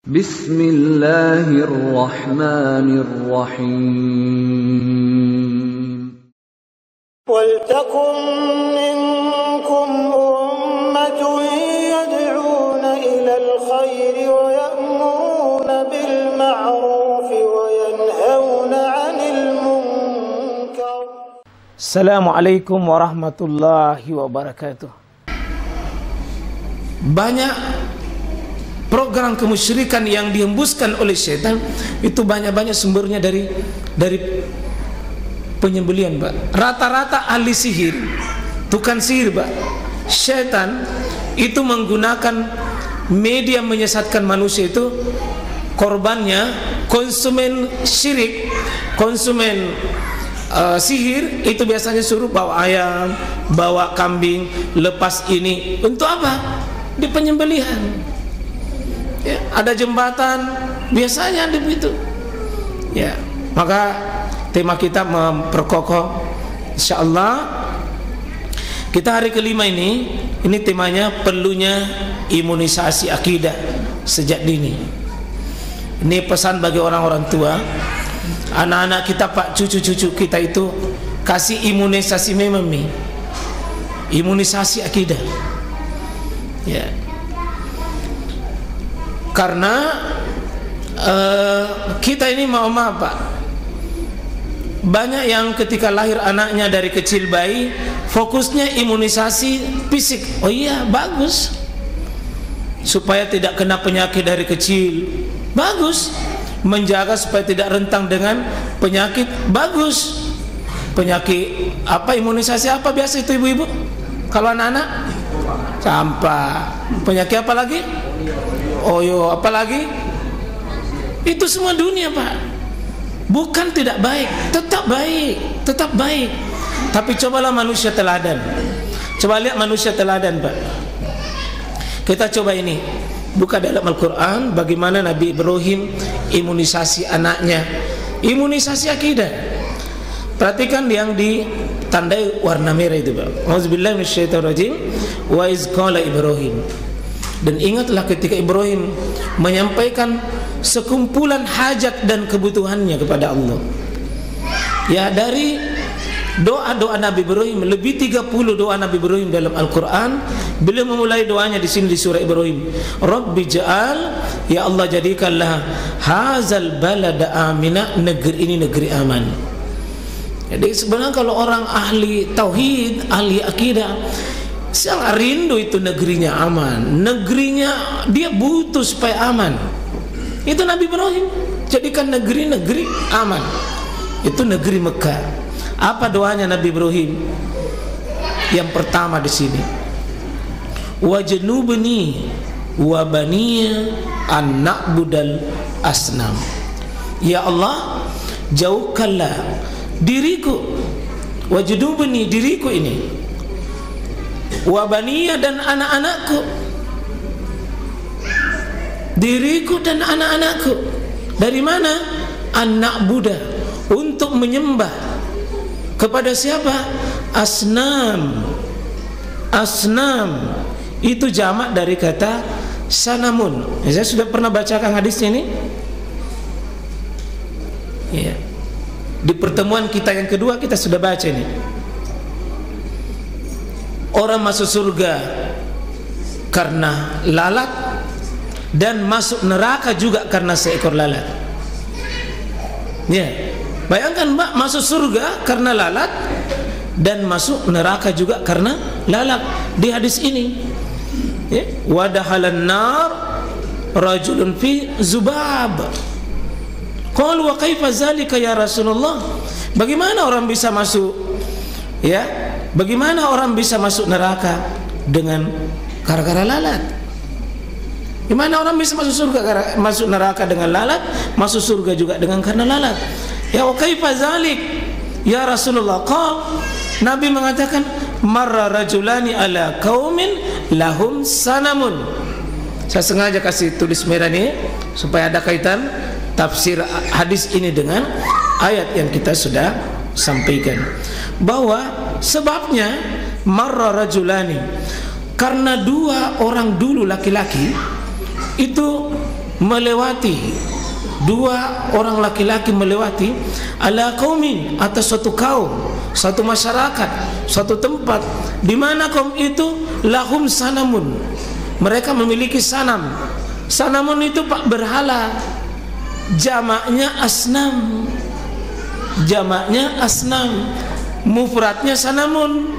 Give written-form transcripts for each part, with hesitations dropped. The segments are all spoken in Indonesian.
Bismillahirrahmanirrahim. Waltakum minkum ummatun yad'una ilal khairi wa ya'muruna bil ma'rufi wa yanhauna 'anil munkar. Assalamualaikum warahmatullahi wabarakatuh. Banyak program kemusyrikan yang dihembuskan oleh setan itu banyak sumbernya dari penyembelihan, Pak. Rata-rata ahli sihir, tukang sihir, Pak. Setan itu menggunakan media menyesatkan manusia, itu korbannya konsumen syirik, konsumen sihir itu biasanya suruh bawa ayam, bawa kambing, lepas ini. Untuk apa? Di penyembelihan. Ya, ada jembatan, biasanya ada begitu. Ya, maka tema kita memperkokoh, insyaallah kita hari kelima ini temanya perlunya imunisasi akidah sejak dini. Ini pesan bagi orang-orang tua, anak-anak kita, Pak, cucu-cucu kita itu kasih imunisasi memang, imunisasi akidah. Ya. Karena kita ini mau maaf, Pak, banyak yang ketika lahir anaknya dari kecil bayi fokusnya imunisasi fisik. Oh iya, bagus, supaya tidak kena penyakit dari kecil, bagus. Menjaga supaya tidak rentan dengan penyakit, bagus. Penyakit apa, imunisasi apa biasa itu ibu-ibu kalau anak-anak? Campak. Penyakit apa lagi? Oyo, apalagi? Itu semua dunia, Pak. Bukan tidak baik, tetap baik, tetap baik. Tapi cobalah manusia teladan. Coba lihat manusia teladan, Pak. Kita coba ini, buka dalam Al-Quran bagaimana Nabi Ibrahim imunisasi anaknya, imunisasi akidah. Perhatikan yang ditandai warna merah itu, Pak. Auzubillahi minasyaitonirrajim. Wa iz qala Ibrahim. Dan ingatlah ketika Ibrahim menyampaikan sekumpulan hajat dan kebutuhannya kepada Allah. Ya, dari doa-doa Nabi Ibrahim, lebih 30 doa Nabi Ibrahim dalam Al-Quran. Beliau memulai doanya di sini di surah Ibrahim. Rabbi ja'al, ya Allah jadikanlah hazal balada amina, negeri ini negeri aman. Jadi sebenarnya kalau orang ahli tauhid, ahli akidah, sangat rindu itu negerinya aman. Negerinya dia butuh supaya aman. Itu Nabi Ibrahim jadikan negeri aman. Itu negeri Mekah. Apa doanya Nabi Ibrahim? Yang pertama di sini, wajnubni wa baniya an na'budal asnam. Ya Allah, jauhkanlah diriku, wajnubni, diriku ini, wabaniya, dan anak-anakku, diriku dan anak-anakku. Dari mana? Anak Buddha, untuk menyembah kepada siapa? Asnam. Asnam itu jamak dari kata sanamun. Saya sudah pernah bacakan hadisnya ini. Ya. Di pertemuan kita yang kedua kita sudah baca ini. Orang masuk surga karena lalat, dan masuk neraka juga karena seekor lalat. Ya, bayangkan, Mbak, masuk surga karena lalat dan masuk neraka juga karena lalat di hadis ini. Ya, wadahalan nar rajulun fi zubab. Qalu wa kaifa zalika ya Rasulullah? Bagaimana orang bisa masuk, ya? Bagaimana orang bisa masuk neraka dengan gara-gara lalat? Gimana orang bisa masuk surga, masuk neraka dengan lalat, masuk surga juga dengan karena lalat? Ya, wa kaifa zalik ya Rasulullah? Nabi mengatakan, marra rajulani ala qaumin lahum sanamun. Saya sengaja kasih tulis merah ini supaya ada kaitan tafsir hadis ini dengan ayat yang kita sudah sampaikan, bahwa sebabnya marra rajulani, karena dua orang dulu laki-laki itu melewati, dua orang laki-laki melewati ala qaumin, atas suatu kaum, suatu masyarakat, suatu tempat di mana kaum itu lahum sanamun, mereka memiliki sanam. Sanamun itu Pak berhala, jamaknya asnam, jamaknya asnam, mufradnya sanamun.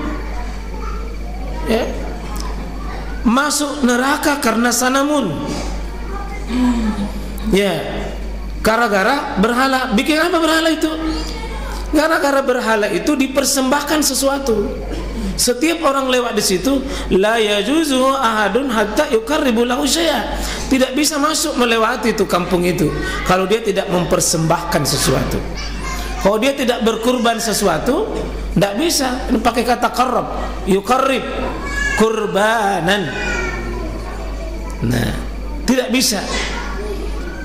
Ya. Masuk neraka karena sanamun. Ya, gara-gara berhala. Bikin apa berhala itu? Gara-gara berhala itu dipersembahkan sesuatu. Setiap orang lewat di situ, la yajuzu ahadun hatta yuqarribu lahu syai'a. Tidak bisa masuk melewati itu kampung itu kalau dia tidak mempersembahkan sesuatu. Kalau dia tidak berkurban sesuatu, tidak bisa. Ini pakai kata qarrab, yuqarrib, kurbanan. Nah, tidak bisa.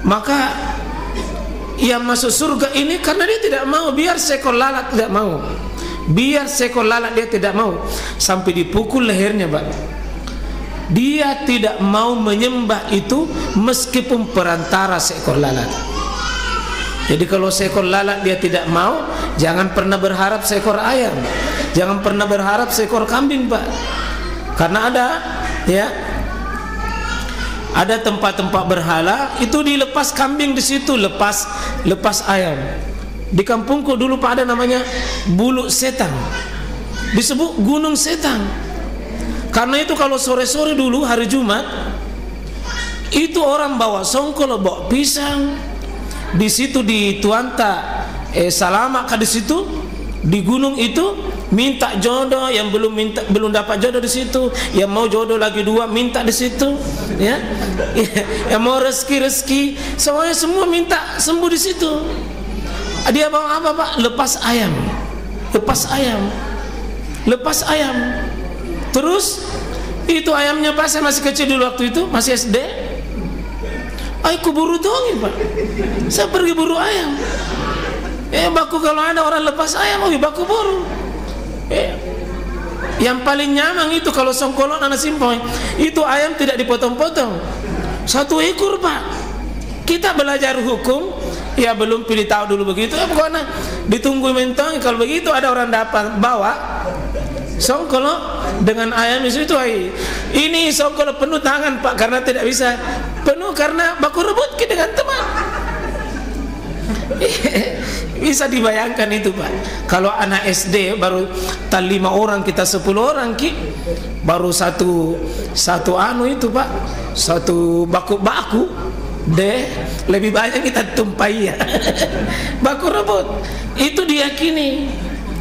Maka yang masuk surga ini karena dia tidak mau, biar seekor lalat tidak mau, biar seekor lalat dia tidak mau, sampai dipukul lehernya Pak. Dia tidak mau menyembah itu meskipun perantara seekor lalat. Jadi kalau seekor lalat dia tidak mau, jangan pernah berharap seekor ayam, jangan pernah berharap seekor kambing Pak. Karena ada, ya, ada tempat-tempat berhala itu dilepas kambing di situ, lepas ayam. Di kampungku dulu Pak ada namanya Bulu Setan, disebut Gunung Setan. Karena itu kalau sore-sore dulu hari Jumat itu orang bawa songkol, bawa pisang, di situ di Tuanta Salama di situ di gunung itu minta jodoh, yang belum dapat jodoh di situ, yang mau jodoh lagi dua minta di situ, ya, yang mau rezeki semuanya semua minta sembuh di situ. Dia bawa apa Pak? Lepas ayam, lepas ayam, lepas ayam. Terus itu ayamnya Pak, saya masih kecil dulu waktu itu, masih SD. Aku buru dong Pak, saya pergi buru ayam. Baku kalau ada orang lepas ayam, baku buru. Yang paling nyaman itu kalau songkolon anak simpong, itu ayam tidak dipotong-potong, satu ekor Pak. Kita belajar hukum, ya belum pilih tahu dulu begitu, pokoknya ditunggu mentong. Kalau begitu ada orang dapat bawa songkolo dengan ayam itu, ini songkolo penuh tangan Pak, karena tidak bisa penuh karena baku rebut dengan teman. Bisa dibayangkan itu Pak. Kalau anak SD baru 5 orang, kita 10 orang baru satu anu itu Pak, satu baku deh, lebih banyak kita tumpai ya. Baku rebut itu diyakini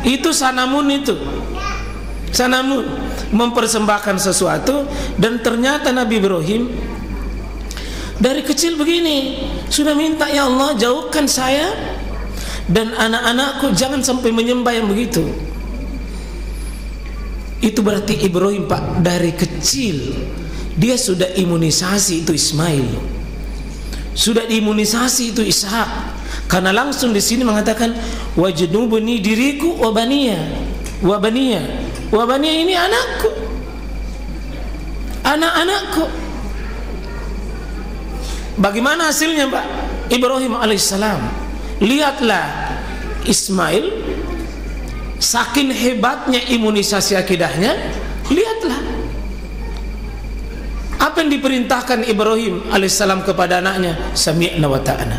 itu sanamun, itu sanamun mempersembahkan sesuatu. Dan ternyata Nabi Ibrahim dari kecil begini sudah minta, ya Allah jauhkan saya dan anak-anakku jangan sampai menyembah yang begitu. Itu berarti Ibrahim Pak dari kecil dia sudah imunisasi itu Ismail, sudah diimunisasi itu Ishak. Karena langsung di sini mengatakan wajnubni, diriku, wabaniya ini anakku, anak-anakku. Bagaimana hasilnya Pak? Ibrahim alaihissalam, lihatlah Ismail, saking hebatnya imunisasi akidahnya, lihatlah apa yang diperintahkan Ibrahim alaihissalam kepada anaknya, sami'na wa ta'ana.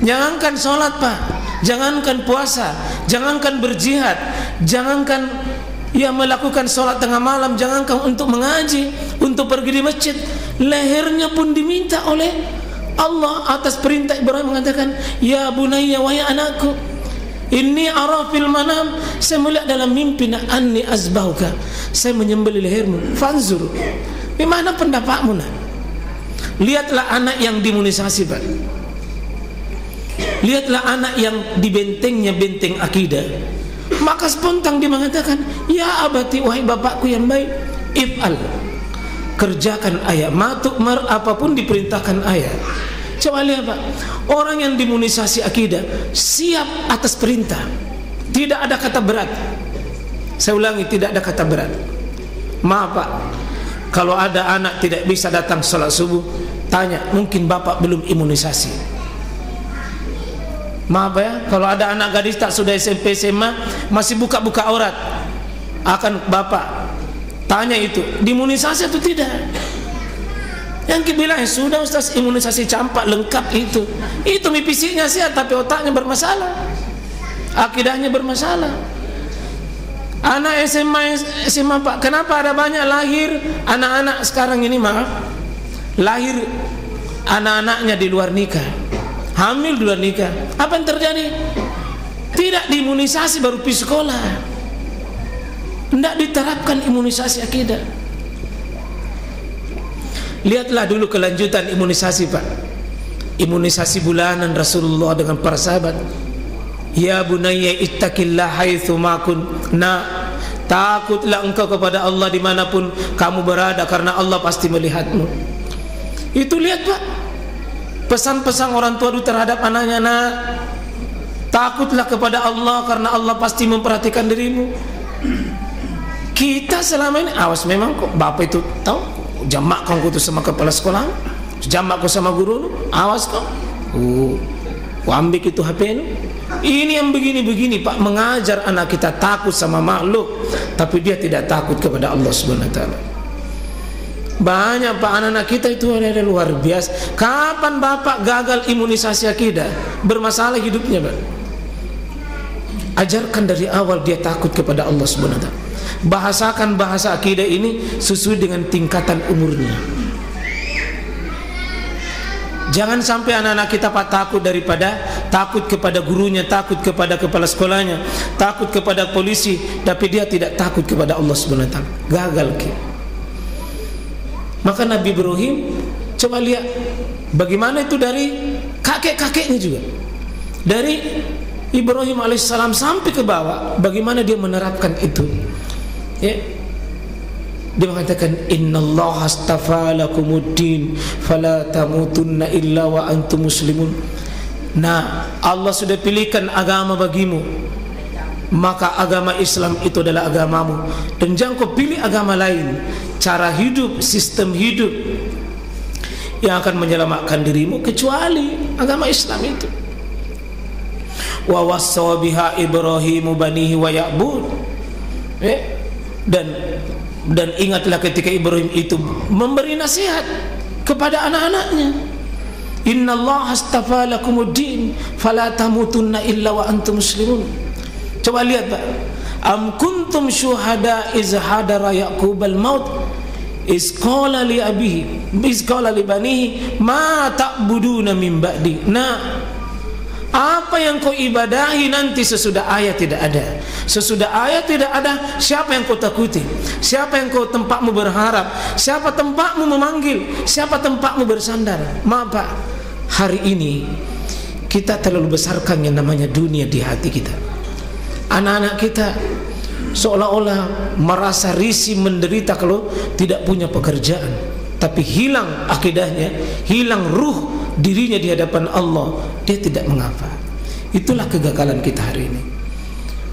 Jangankan sholat Pak, jangankan puasa, jangankan berjihad, jangankan ya melakukan sholat tengah malam, jangankan untuk mengaji, untuk pergi di masjid, lehernya pun diminta oleh Allah atas perintah Ibrahim, mengatakan ya bunayya, wahai anakku, inni ara fil manam, saya melihat dalam mimpi, anni azbahuka, saya menyembelih lehermu, fanzur, bagaimana pendapatmu nak? Lihatlah anak yang diimunisasi Pak, lihatlah anak yang dibentengnya benteng akidah. Maka spontan dia mengatakan, ya abati, wahai bapakku yang baik, if'al, kerjakan ayah, matukmar, apapun diperintahkan ayah. Coba lihat Pak, orang yang diimunisasi akidah siap atas perintah, tidak ada kata berat. Saya ulangi, tidak ada kata berat. Maaf Pak, kalau ada anak tidak bisa datang sholat subuh, Tanya, mungkin bapak belum imunisasi. Maaf ya, kalau ada anak gadis tak sudah SMP SMA masih buka-buka aurat, akan bapak tanya itu, diimunisasi atau tidak? Yang bilang sudah Ustaz, imunisasi campak lengkap itu fisiknya sehat tapi otaknya bermasalah, akidahnya bermasalah. Anak SMA Pak, kenapa ada banyak lahir anak-anak sekarang ini, maaf, lahir anak-anaknya di luar nikah, hamil di luar nikah. Apa yang terjadi? Tidak diimunisasi baru pergi sekolah, tidak diterapkan imunisasi akidah. Lihatlah dulu kelanjutan imunisasi Pak, imunisasi bulanan Rasulullah dengan para sahabat. Ya bunayya ittaqillah haitsu ma kun. Nah, takutlah engkau kepada Allah dimanapun kamu berada, karena Allah pasti melihatmu. Itu lihat Pak, pesan-pesan orang tua dulu terhadap anaknya. Nah, takutlah kepada Allah karena Allah pasti memperhatikan dirimu. Kita selama ini awas, memang kok bapak itu tahu jamak kau itu sama kepala sekolah, jamak kau sama guru, awas kau. Ambil itu HP ini. Ini yang begini-begini Pak, mengajar anak kita takut sama makhluk, tapi dia tidak takut kepada Allah Subhanahu wa taala. Banyak Pak anak-anak kita itu ada luar biasa. Kapan bapak gagal imunisasi akidah, bermasalah hidupnya Pak? Ajarkan dari awal dia takut kepada Allah Subhanahu wa taala. Bahasakan bahasa akidah ini sesuai dengan tingkatan umurnya. Jangan sampai anak-anak kita Pak takut kepada gurunya, takut kepada kepala sekolahnya, takut kepada polisi, tapi dia tidak takut kepada Allah Subhanahu wa taala. Gagal kita. Maka Nabi Ibrahim, coba lihat bagaimana itu dari kakek-kakeknya juga. Dari Ibrahim alaihissalam sampai ke bawah, bagaimana dia menerapkan itu. Ya. Dia mengatakan innallaha astafa lakumuddin fala tamutunna illa wa antum muslimun. Nah, Allah sudah pilihkan agama bagimu, maka agama Islam itu adalah agamamu, dan jangan kau pilih agama lain, cara hidup, sistem hidup yang akan menyelamatkan dirimu kecuali agama Islam itu. Wa wassa biha Ibrahimu banihi wa ya'bud. Dan ingatlah ketika Ibrahim itu memberi nasihat kepada anak-anaknya, innallaha astafa lakumuddin fala tamutunna illa wa antum muslimun. Coba lihat Pak, am kuntum syuhada iz hadara yaqubal maut iz qala li abihi iz qala li banihi ma ta'buduna min ba'di. Nah, apa yang kau ibadahi nanti sesudah ayat tidak ada. Sesudah ayat tidak ada, siapa yang kau takuti? Siapa yang kau tempatmu berharap? Siapa tempatmu memanggil? Siapa tempatmu bersandar? Maaf Pak, hari ini kita terlalu besarkan yang namanya dunia di hati kita. Anak-anak kita seolah-olah merasa risih menderita kalau tidak punya pekerjaan, tapi hilang akidahnya, hilang ruh dirinya di hadapan Allah, dia tidak mengapa. Itulah kegagalan kita hari ini.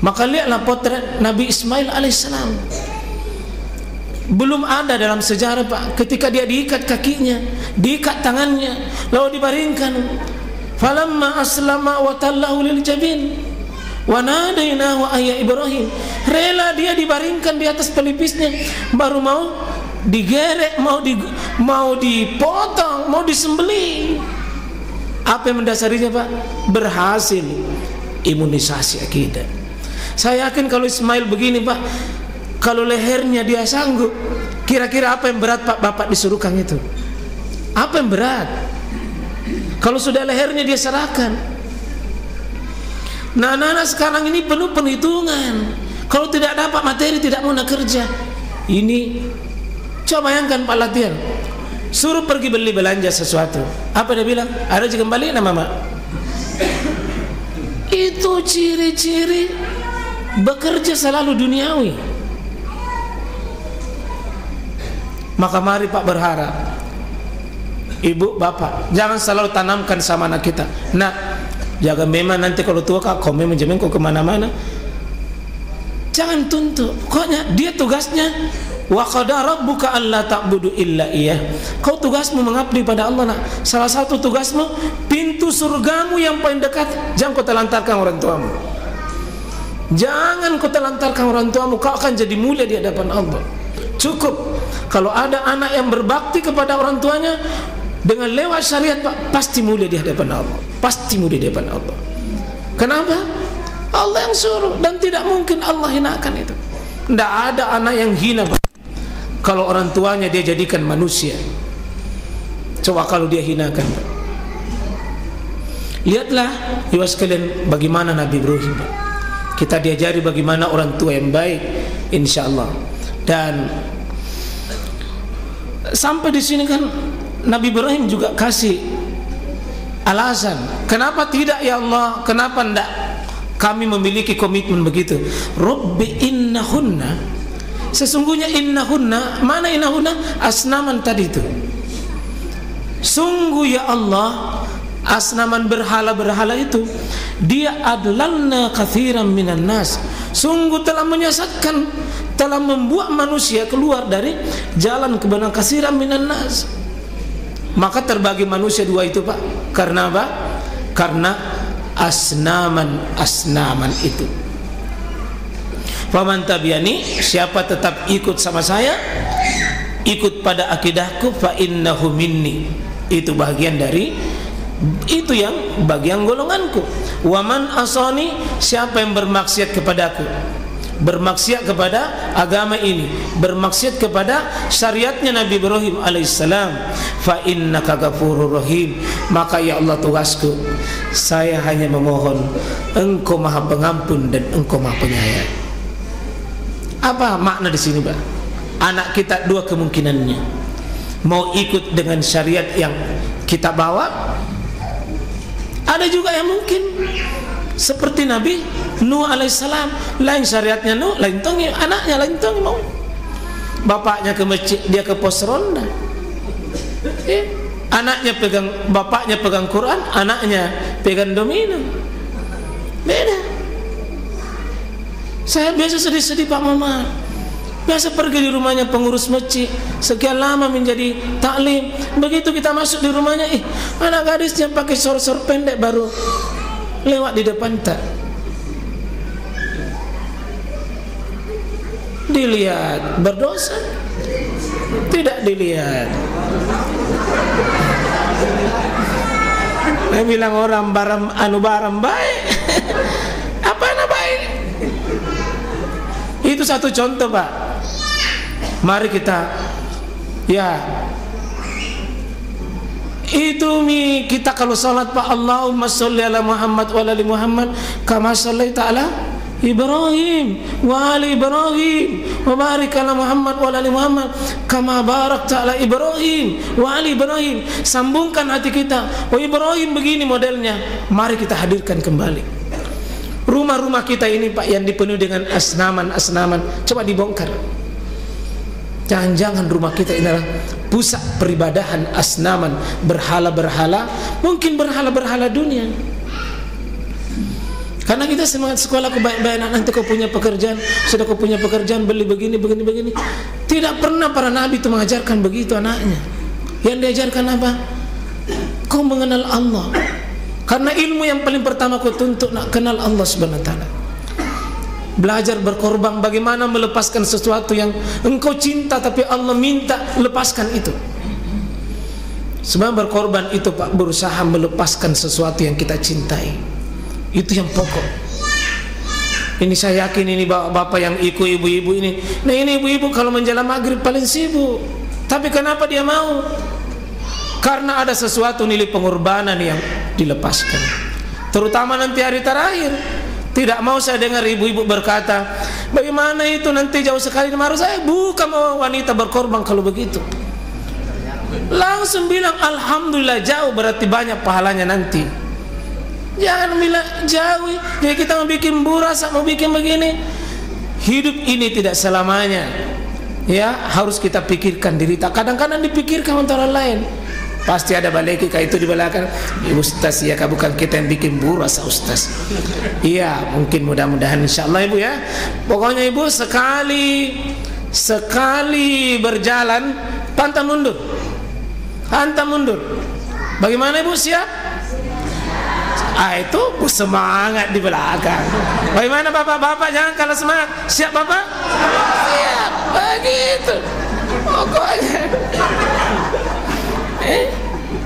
Maka lihatlah potret Nabi Ismail alaihissalam. Belum ada dalam sejarah Pak, ketika dia diikat kakinya, diikat tangannya, lalu dibaringkan. Falamma aslama wa tallahu lil jabin wa nadainahu ayya Ibrahim. Rela dia dibaringkan di atas pelipisnya, baru mau digerek, mau dipotong, mau disembelih. Apa yang mendasarinya Pak? Berhasil imunisasi akidah. Saya yakin kalau Ismail begini Pak, kalau lehernya dia sanggup, kira-kira apa yang berat Pak bapak disuruhkan itu? Apa yang berat? Kalau sudah lehernya dia serahkan. Nah, anak-anak sekarang ini penuh perhitungan. Kalau tidak dapat materi tidak mau nak kerja. Ini coba bayangkan Pak latihan, suruh pergi beli belanja sesuatu, apa dia bilang? Ada juga kembali nama mak. Itu ciri-ciri bekerja selalu duniawi. Maka mari Pak berharap, ibu bapak jangan selalu tanamkan sama anak kita, nak jaga memang nanti kalau tua kau memang jamin kau kemana-mana. Jangan tuntut, pokoknya dia tugasnya Wa qada rabbuka alla ta'budu illa iyyah. Kau tugasmu mengabdi pada Allah, nak. Salah satu tugasmu, pintu surgamu yang paling dekat jangan kau telantarkan orang tuamu. Jangan kau telantarkan orang tuamu, kau akan jadi mulia di hadapan Allah. Cukup kalau ada anak yang berbakti kepada orang tuanya dengan lewat syariat, Pak, pasti mulia di hadapan Allah. Pasti mulia di hadapan Allah. Kenapa? Allah yang suruh, dan tidak mungkin Allah hinakan itu. Tidak ada anak yang hina, Pak, kalau orang tuanya dia jadikan manusia. Coba kalau dia hinakan, Pak. Lihatlah ibu sekalian bagaimana Nabi Ibrahim, Pak. Kita diajari bagaimana orang tua yang baik, insya Allah. Dan sampai di sini kan Nabi Ibrahim juga kasih alasan, kenapa tidak ya Allah, kenapa tidak kami memiliki komitmen begitu. Rabbi innahunna, sesungguhnya innahunna, mana innahunna? Asnaman tadi itu. Sungguh ya Allah, asnaman berhala-berhala itu, dia adlalna katsiran minan nas, sungguh telah menyesatkan, telah membuat manusia keluar dari jalan kebenaran, katsiran minan nas. Maka terbagi manusia dua itu, Pak. Karena apa? Karena asnaman itu. Faman tabi'ani, siapa tetap ikut sama saya, ikut pada akidahku, fa innahu minni, itu bagian dari, itu yang bagian golonganku. Waman asani, siapa yang bermaksiat kepadaku, bermaksiat kepada agama ini, bermaksiat kepada syariatnya Nabi Ibrahim alaihissalam, fa innaka ghafurur rahim, maka ya Allah tugasku, saya hanya memohon, Engkau Maha Pengampun dan Engkau Maha Penyayang. Apa makna di sini, Pak? Anak kita dua kemungkinannya, mau ikut dengan syariat yang kita bawa, ada juga yang mungkin seperti Nabi Nuh alaihissalam, lain syariatnya Nuh, lain tongi anaknya, lain tongi mau. Bapaknya ke masjid, dia ke pos ronda. Anaknya pegang, bapaknya pegang Quran, anaknya pegang domino. Beda. Saya biasa sedih-sedih, Pak Mama. Biasa pergi di rumahnya pengurus masjid, sekian lama menjadi taklim. Begitu kita masuk di rumahnya, anak gadisnya pakai sor-sor pendek baru lewat di depan tak. Dilihat berdosa, tidak dilihat. Saya bilang orang barang baik. Apa yang baik? Itu satu contoh, Pak. Mari kita, ya, itu kita kalau salat, Pak, Allahumma sholli ala Muhammad wa ala ali Muhammad kama shallaita ala Ibrahim wa ali Ibrahim wa barik ala Muhammad wa ala ali Muhammad kama barakta ala Ibrahim wa ali Ibrahim. Sambungkan hati kita. Oh, Ibrahim begini modelnya. Mari kita hadirkan kembali. Rumah-rumah kita ini, Pak, yang dipenuhi dengan asnaman, coba dibongkar. Jangan-jangan rumah kita ini adalah pusat peribadahan asnaman, berhala-berhala, mungkin berhala-berhala dunia. Karena kita semangat sekolah kebaik-baik, nanti kau punya pekerjaan, sudah kau punya pekerjaan, beli begini. Tidak pernah para nabi itu mengajarkan begitu anaknya. Yang diajarkan apa? Kau mengenal Allah. Karena ilmu yang paling pertama kau tuntut nak kenal Allah Subhanahu wa taala. Belajar berkorban, bagaimana melepaskan sesuatu yang engkau cinta tapi Allah minta lepaskan itu. Sebab berkorban itu, Pak, berusaha melepaskan sesuatu yang kita cintai. Itu yang pokok. Ini saya yakin ini bapak-bapak yang ikut ibu-ibu ini. Nah, ini ibu-ibu kalau menjelang maghrib paling sibuk. Tapi kenapa dia mau? Karena ada sesuatu nilai pengorbanan yang dilepaskan. Terutama nanti hari terakhir. Tidak mau saya dengar ibu-ibu berkata, bagaimana itu nanti jauh sekali marah saya. Bukan mau wanita berkorban kalau begitu. Langsung bilang alhamdulillah, jauh berarti banyak pahalanya nanti. Jangan bilang jauh, jadi kita mau bikin buras, mau bikin begini. Hidup ini tidak selamanya. Ya, harus kita pikirkan diri. Kadang-kadang dipikirkan antara lain. Pasti ada balik kayak itu di belakang. Ibu Ustaz, ya, bukan kita yang bikin buras, Ustaz. Iya, mungkin mudah-mudahan insyaallah Ibu ya. Pokoknya Ibu sekali sekali berjalan pantang mundur. Hantam mundur. Bagaimana Ibu, siap? Itu semangat di belakang. Bagaimana Bapak-bapak, jangan kalah semangat. Siap Bapak? Siap. Begitu pokoknya.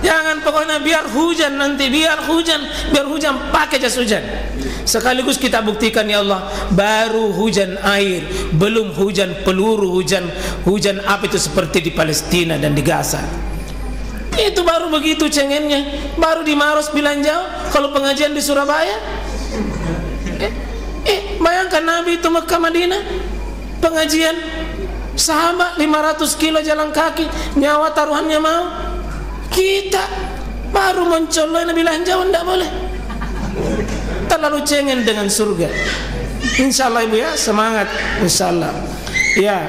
Jangan pokoknya biar hujan nanti, biar hujan pakai jas hujan. Sekaligus kita buktikan ya Allah, baru hujan air, belum hujan peluru, hujan api itu seperti di Palestina dan di Gaza. Itu baru begitu cengennya, baru di Maros bilang jauh. Kalau pengajian di Surabaya, bayangkan Nabi itu Mekah Madinah pengajian, sahabat 500 kilo jalan kaki, nyawa taruhannya mau. Kita baru mencolok Nabi bilang jauh, tidak boleh. Terlalu cengen dengan surga. Insya Allah Ibu ya, semangat Insya Allah ya.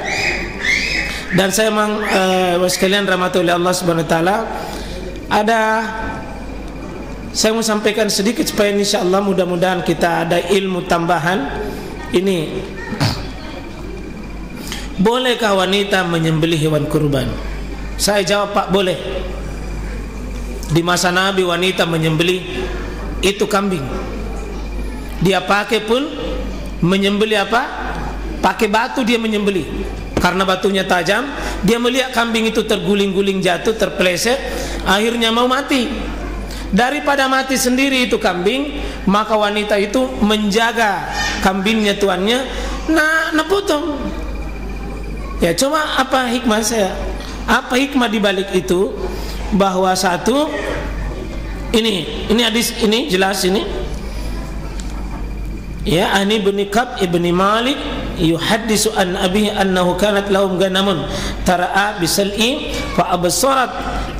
Dan saya memang sekalian rahmatullahi Allah subhanahu wa ta'ala, saya mau sampaikan sedikit supaya insya Allah mudah-mudahan kita ada ilmu tambahan. Ini, bolehkah wanita menyembelih hewan kurban? Saya jawab Pak, boleh. Di masa Nabi wanita menyembelih itu kambing. Dia pakai pun menyembelih apa? Pakai batu dia menyembelih. Karena batunya tajam, dia melihat kambing itu terguling-guling jatuh, terpeleset, akhirnya mau mati. Daripada mati sendiri itu kambing, maka wanita itu menjaga kambingnya tuannya, nah potong. Ya, coba apa hikmah saya? Apa hikmah di balik itu? Bahwa satu, ini hadis ini jelas ini. Ya, Ani bin Ka'b ibni Malik yuhaddisu an abihi annahu kanat lahum ganamun tara'a bisal'i fa absarat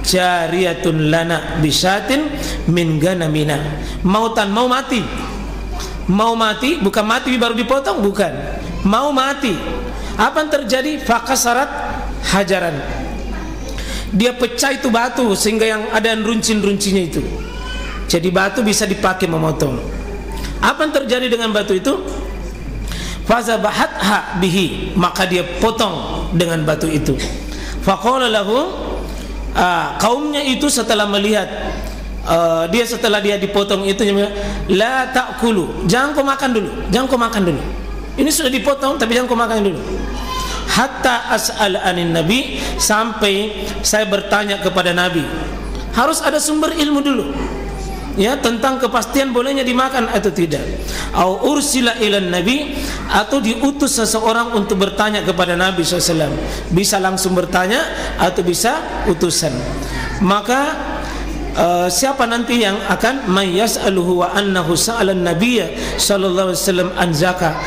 jariyatun lana bisyatin min ganamina. Mau mati, bukan mati baru dipotong, bukan. Mau mati. Apa yang terjadi? Fakasarat hajaran. Dia pecah itu batu sehingga yang ada runcin-runcinya itu. Jadi batu bisa dipakai memotong. Apa yang terjadi dengan batu itu? Fazabahatha bihi, maka dia potong dengan batu itu. Faqala lahu, kaumnya itu setelah melihat setelah dia dipotong itu, la ta'kulu, jangan kau makan dulu. Ini sudah dipotong tapi jangan kau makan dulu. Hatta as'al anin nabi, sampai saya bertanya kepada Nabi. Harus ada sumber ilmu dulu, ya, tentang kepastian bolehnya dimakan atau tidak. Au ursila ilan nabi, atau diutus seseorang untuk bertanya kepada Nabi SAW. Bisa langsung bertanya atau bisa utusan. Maka siapa nanti yang akan mayyas'aluhu wa annahu sa'alan nabiyya sallallahu alaihi wasallam an zakah?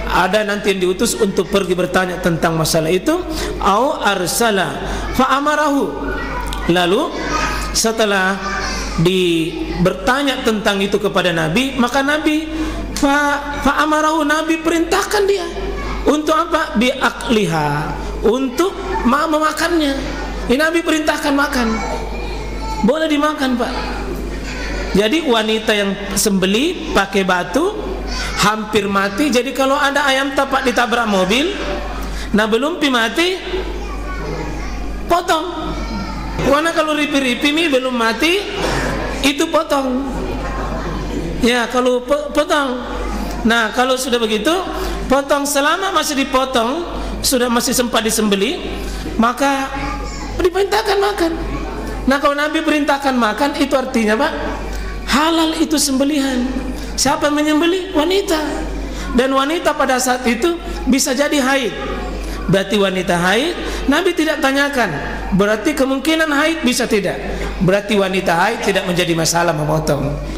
Ada nanti yang diutus untuk pergi bertanya tentang masalah itu. Au arsala fa amarahu, lalu setelah bertanya tentang itu kepada Nabi, maka Nabi fa'amarahu, Nabi perintahkan dia untuk apa? Bi'akliha, untuk memakannya. Ini Nabi perintahkan makan, boleh dimakan Pak. Jadi wanita yang sembeli pakai batu hampir mati. Jadi kalau ada ayam tapak ditabrak mobil, nah belum mati, potong. Karena kalau ripi-ripi mie belum mati, itu potong. Ya, kalau potong. Nah, kalau sudah begitu, potong. Selama masih dipotong, sudah masih sempat disembeli, maka diperintahkan makan. Nah, kalau Nabi perintahkan makan, itu artinya Pak, halal itu sembelihan. Siapa yang menyembelih? Wanita. Dan wanita pada saat itu bisa jadi haid. Berarti wanita haid, Nabi tidak tanyakan. Berarti kemungkinan haid bisa tidak. Berarti wanita haid tidak menjadi masalah memotong.